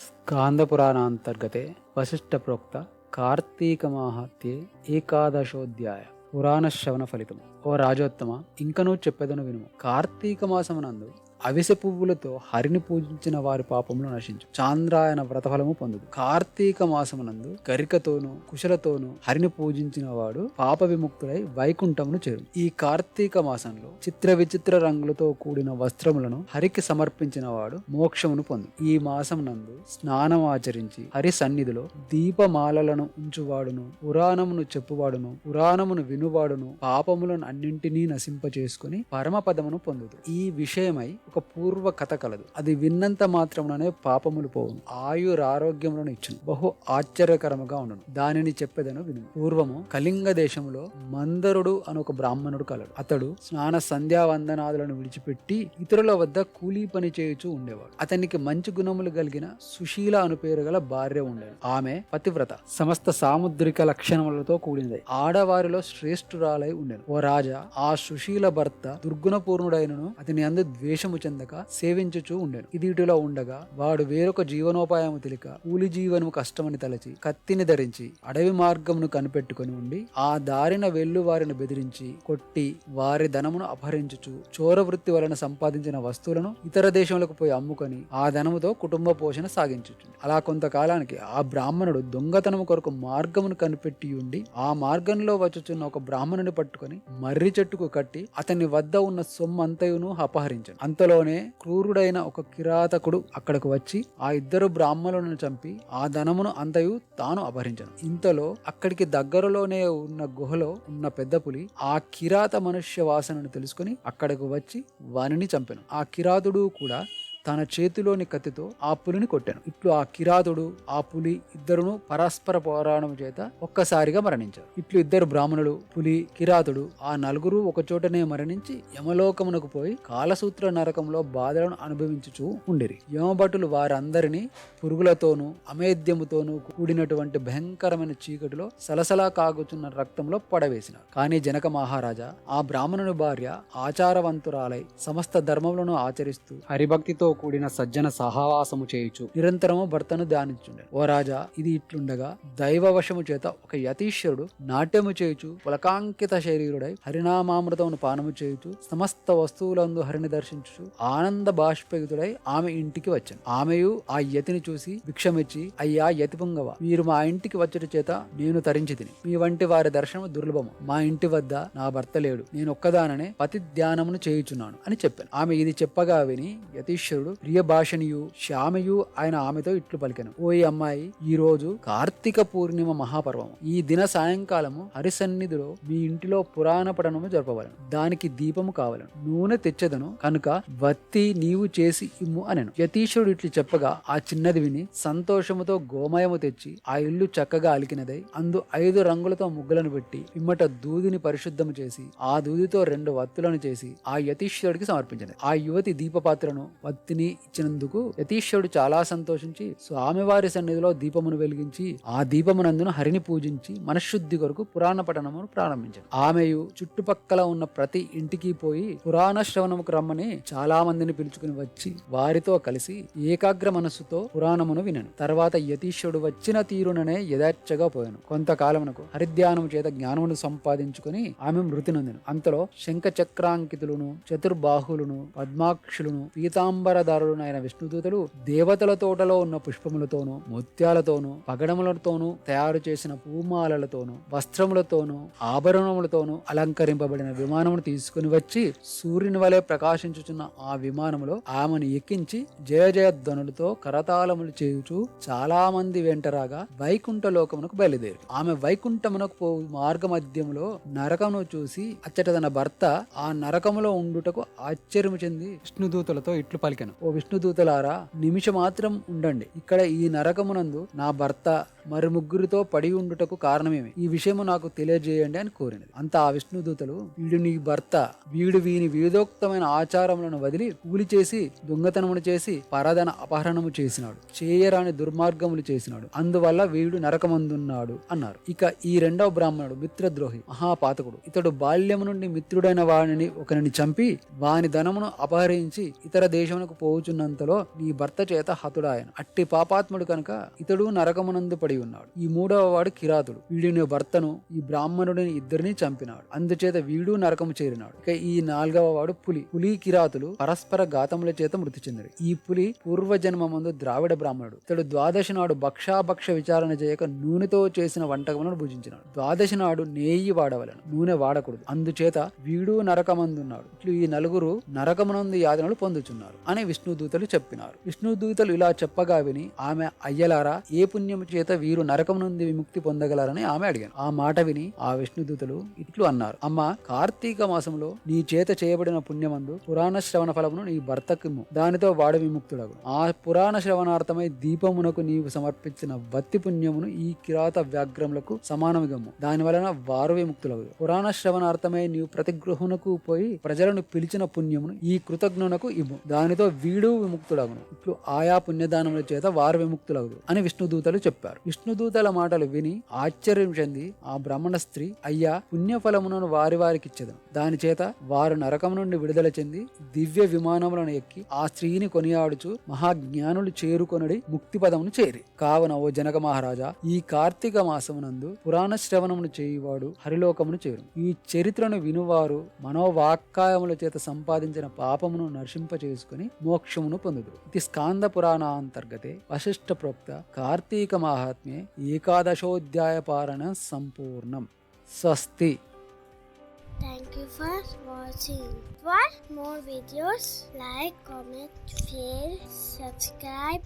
స్కాందపురాణాంతర్గతే వశిష్ఠప్రోక్త కార్తీకమాహాత్యే ఏకాదశోధ్యాయ పురాణశ్రవణ ఫలితము. ఓ రాజోత్తమ, ఇంకనూ చెప్పెదను వినుము. కార్తీక మాసమునందు అవిసె పువ్వులతో హరిని పూజించిన వారి పాపములు నశించు, చాంద్రాయన వ్రతఫలము పొందుదు. కార్తీక మాసమునందు గరికతోనూ కుశలతోనూ హరిని పూజించిన వాడు పాప విముక్తుడై వైకుంఠమును చేరు. ఈ కార్తీక మాసంలో చిత్ర విచిత్ర రంగులతో కూడిన వస్త్రములను హరికి సమర్పించిన వాడు మోక్షమును పొందు. ఈ మాసం నందు స్నానం ఆచరించి హరి సన్నిధిలో దీపమాలలను ఉంచువాడును, పురాణమును చెప్పువాడును, పురాణమును వినువాడును పాపములను అన్నింటినీ నశింపచేసుకుని పరమపదమును పొందుదు. ఈ విషయమై ఒక పూర్వ కథ కలదు. అది విన్నంత మాత్రముననే పాపములు పోవును, ఆయురారోగ్యములను ఇచ్చును, బహు ఆశ్చర్యకరముగా ఉండును. దానిని చెప్పెదను విను. పూర్వము కళింగ దేశంలో మందరుడు అని ఒక బ్రాహ్మణుడు కలడు. అతడు స్నాన సంధ్యావందనాదులను విడిచిపెట్టి ఇతరుల వద్ద కూలీ పని చేయుచూ ఉండేవాడు. అతనికి మంచి గుణములు కలిగిన సుశీల అను పేరు గల భార్య ఉండేది. ఆమె పతివ్రత, సమస్త సాముద్రిక లక్షణములతో కూడినది, ఆడవారిలో శ్రేష్ఠురాలై ఉండేది. ఓ రాజా, ఆ సుశీల భర్త దుర్గుణపూర్ణుడైనను అతని అందు ద్వేషము చెందక సేవించుచూ ఉండెను. ఇది ఇటులో ఉండగా వాడు వేరొక జీవనోపాయము తెలియక కూలి జీవనము కష్టమని తలచి కత్తిని ధరించి అడవి మార్గమును కనిపెట్టుకుని ఉండి ఆ దారిన వెళ్ళు వారిని బెదిరించి కొట్టి వారి ధనమును అపహరించుచు చోర వృత్తి వలన సంపాదించిన వస్తువులను ఇతర దేశములకు పోయి అమ్ముకొని ఆ ధనముతో కుటుంబ పోషణ సాగించుచు. అలా కొంతకాలానికి ఆ బ్రాహ్మణుడు దొంగతనము కొరకు మార్గమును కనిపెట్టి ఉండి ఆ మార్గంలో వచ్చుచున్న ఒక బ్రాహ్మణుని పట్టుకొని మర్రి చెట్టుకు కట్టి అతని వద్ద ఉన్న సొమ్మంతయును అపహరించాడు. అంతలోనే క్రూరుడైన ఒక కిరాతకుడు అక్కడకు వచ్చి ఆ ఇద్దరు బ్రాహ్మణులను చంపి ఆ ధనమును అంతయు తాను అపహరించాను. ఇంతలో అక్కడికి దగ్గరలోనే ఉన్న గుహలో ఉన్న పెద్ద పులి ఆ కిరాత మనుష్య వాసనను తెలుసుకుని అక్కడకు వచ్చి వానిని చంపెను. ఆ కిరాతుడు కూడా తన చేతిలోని కత్తితో ఆ పులిని కొట్టాను. ఇట్లు ఆ కిరాతుడు ఆ పులి ఇద్దరును పరస్పర పోరాటం చేత ఒక్కసారిగా మరణించారు. ఇట్లు ఇద్దరు బ్రాహ్మణులు, పులి, కిరాతుడు ఆ నలుగురు ఒకచోటనే మరణించి యమలోకమునకు పోయి కాలసూత్ర నరకంలో బాధలను అనుభవించుచూ ఉండిరి. యమభటులు వారందరినీ పురుగులతోనూ అమేద్యముతోనూ కూడినటువంటి భయంకరమైన చీకటిలో సలసలా కాగుచున్న రక్తంలో పడవేసినారు. కానీ జనక మహారాజా, ఆ బ్రాహ్మణుని భార్య ఆచారవంతురాలై సమస్త ధర్మములను ఆచరిస్తూ హరిభక్తితో కూడిన సజ్జన సహవాసము చేయుచు నిరంతరము భర్తను ధ్యానించుండెను. ఓ రాజా, ఇది ఇట్లుండగా దైవ వశము చేత ఒక యతీశ్వరుడు నాట్యము చేయుచు పులకాంకిత శరీరుడై హరినామామృతమును పానము చేయుచు సమస్త వస్తువులందు హరిని దర్శించు ఆనంద బాష్పయుతుడై ఆమె ఇంటికి వచ్చాను. ఆమెయు ఆ యతిని చూసి భిక్షమిచ్చి, అయ్యా యతి పుంగవ, మీరు మా ఇంటికి వచ్చట చేత నేను తరించి తిని, మీ వంటి వారి దర్శనము దుర్లభము. మా ఇంటి వద్ద నా భర్త లేడు, నేను ఒక్కదాననే పతి ధ్యానమును చేయుచున్నాను అని చెప్పాను. ఆమె ఇది చెప్పగా విని యతీశ్వరుడు ప్రియ భాషణియు శ్యామయు ఆయన ఆమెతో ఇట్లు పలికెను. ఓయి అమ్మాయి, ఈ రోజు కార్తీక పూర్ణిమ మహాపర్వము. ఈ దిన సాయంకాలము హరి సన్నిధిలో మీ ఇంటిలో పురాణ పఠనము జరపవలను. దానికి దీపము కావలను, నూనె తెచ్చెదను కనుక వత్తి నీవు చేసి ఇమ్ము అనెను. యతీశ్వరుడు ఇట్లు చెప్పగా ఆ చిన్నది విని సంతోషముతో గోమయము తెచ్చి ఆ ఇల్లు చక్కగా అలికినదై అందు 5 రంగులతో ముగ్గులను పెట్టి పిమ్మట దూదిని పరిశుద్ధము చేసి ఆ దూదితో 2 వత్తులను చేసి ఆ యతీశ్వరుడికి సమర్పించింది. ఆ యువతి దీపపాత్రను వత్తిని ఇచ్చినందుకు యతీశ్వరుడు చాలా సంతోషించి స్వామివారి సన్నిధిలో దీపమును వెలిగించి ఆ దీపమునందున హరిని పూజించి మనశుద్ధి కొరకు పురాణ పఠనమును ప్రారంభించాడు. ఆమెయు చుట్టుపక్కల ఉన్న ప్రతి ఇంటికి పోయి పురాణ శ్రవణముకు రమ్మని చాలా మందిని పిలుచుకుని వచ్చి వారితో కలిసి ఏకాగ్ర మనస్సుతో పురాణమును వినను. తర్వాత యతీశ్వరుడు వచ్చిన తీరుననే యథార్చగా పోయాను. కొంతకాలమునకు హరిధ్యానము చేత జ్ఞానమును సంపాదించుకుని ఆమె మృతి నొందెను. అంతలో శంఖ చక్రాంకితులను చతుర్బాహులను పద్మాక్షులను పీతాంబరదారులైన విష్ణుదూతలు దేవతల తోటలో ఉన్న పుష్పములతోనూ ముత్యాలతోనూ పగడములతోనూ తయారు చేసిన పూమాలలతోనూ వస్త్రములతోనూ ఆభరణములతోనూ అలంకరింపబడిన విమానమును తీసుకుని వచ్చి సూర్యుని వలె ప్రకాశించుచున్న ఆ విమానములో ఆమెను ఎక్కించి జయ జయధ్వనులతో కరతాళములు చేయుచు చాలా మంది వెంటరాగా వైకుంఠ లోకమునకు బయలుదేరి ఆమె వైకుంఠమునకు పోవు మార్గ మధ్యములో నరకమును చూసి అచ్చట తన భర్త ఆ నరకములో ఉండుటకు ఆశ్చర్యము చెంది విష్ణుదూతలతో ఇట్లు పలికెను. ఓ విష్ణుదూతలారా, నిమిషమాత్రం ఉండండి. ఇక్కడ ఈ నరకమునందు నా భర్త మరి ముగ్గురితో పడి ఉండుటకు కారణమేమి? ఈ విషయము నాకు తెలియజేయండి అని కోరినది. అంత ఆ విష్ణుదూతలు, వీడు నీ భర్త, వీడు వీని వివిధోక్తమైన ఆచారములను వదిలి కూలి చేసి దొంగతనమును చేసి పరధన అపహరణము చేసినాడు, చేయరాని దుర్మార్గములు చేసినాడు, అందువల్ల వీడు నరకమందున్నాడు అన్నారు. ఇక ఈ 2వ బ్రాహ్మణుడు మిత్రద్రోహి, మహాపాతకుడు. ఇతడు బాల్యము నుండి మిత్రుడైన వాడిని ఒకరిని చంపి వాని ధనమును అపహరించి ఇతర దేశమునకు పోవుచున్నంతలో నీ భర్త చేత హతుడాయను. అట్టి పాపాత్ముడు కనుక ఇతడు నరకమునందు పడి ఉన్నాడు. ఈ మూడవ వాడు కిరాతుడు. వీడు నీ భర్తను ఈ బ్రాహ్మణుడిని ఇద్దరిని చంపినాడు. అందుచేత వీడు నరకము చేరినాడు. ఇక ఈ నాలుగవ వాడు పులి కిరాతులు పరస్పర ఘాతముల చేత మృతి చెందిరి. ఈ పులి పూర్వజన్మమందు ద్రావిడ బ్రాహ్మణుడు. ఇతడు ద్వాదశి నాడు భక్షాభక్ష విచారణ చేయక నూనెతో చేసిన వంటకములను భుజించినాడు. ద్వాదశి నాడు నేయి వాడవలను, నూనె వాడకూడదు. అందుచేత వీడు నరకమందున్నాడు. ఇట్లు ఈ నలుగురు నరకమునందు యాతనలు పొందుచున్నారు అని విష్ణుదూతలు చెప్పినారు. విష్ణుదూతలు ఇలా చెప్పగా విని ఆమె అయ్యలారా, ఏ పుణ్యము చేత వీరు నరకం నుండి విముక్తి పొందగలరని ఆమె అడిగాను. ఆ మాట విని ఆ విష్ణుదూతలు ఇట్లు అన్నారు: అమ్మ, కార్తీక మాసంలో నీ చేత చేయబడిన పుణ్యమందు పురాణ శ్రవణ ఫలమును నీ భర్తకిమ్ము, దానితో వాడు విముక్తుడగు. ఆ పురాణ శ్రవణార్థమై దీపమునకు నీవు సమర్పించిన వత్తి పుణ్యమును ఈ కిరాత వ్యాఘ్రములకు సమానమిగమ్ము, దాని వలన వారు విముక్తులగు. పురాణ శ్రవణార్థమై నీవు ప్రతి గృహమునకు పోయి ప్రజలను పిలిచిన పుణ్యమును ఈ కృతజ్ఞునకు ఇవ్వు, దానితో వీడు విముక్తుడగును. ఇట్లు ఆయా పుణ్యదానముల చేత వారు విముక్తులగు అని విష్ణుదూతలు చెప్పారు. విష్ణుదూతల మాటలు విని ఆశ్చర్యం చెంది ఆ బ్రాహ్మణ స్త్రీ, అయ్యా, పుణ్యఫలమును వారికిచ్చెదను, దాని చేత వారు నరకం నుండి విడుదల చెంది దివ్య విమానములను ఎక్కి ఆ స్త్రీని కొనియాడుచు మహాజ్ఞానులు చేరుకొనడి ముక్తి పదమును చేరి. కావున ఓ జనక మహారాజా, ఈ కార్తీక మాసమునందు పురాణ శ్రవణమును చేయువాడు హరిలోకమును చేరు. ఈ చరిత్రను వినువారు మనోవాక్కాయముల చేత సంపాదించిన పాపమును నర్శింప చేసుకుని మోక్షమును పొందుదు. ఇది స్కాంద పురాణాంతర్గతే వశిష్ఠ ప్రోక్త కార్తీక మాహాత్మ్యే ఏకాదశోధ్యాయ పారణ సంపూర్ణం. స్వస్తి. Thank you for watching. For more videos, like, comment, share, subscribe.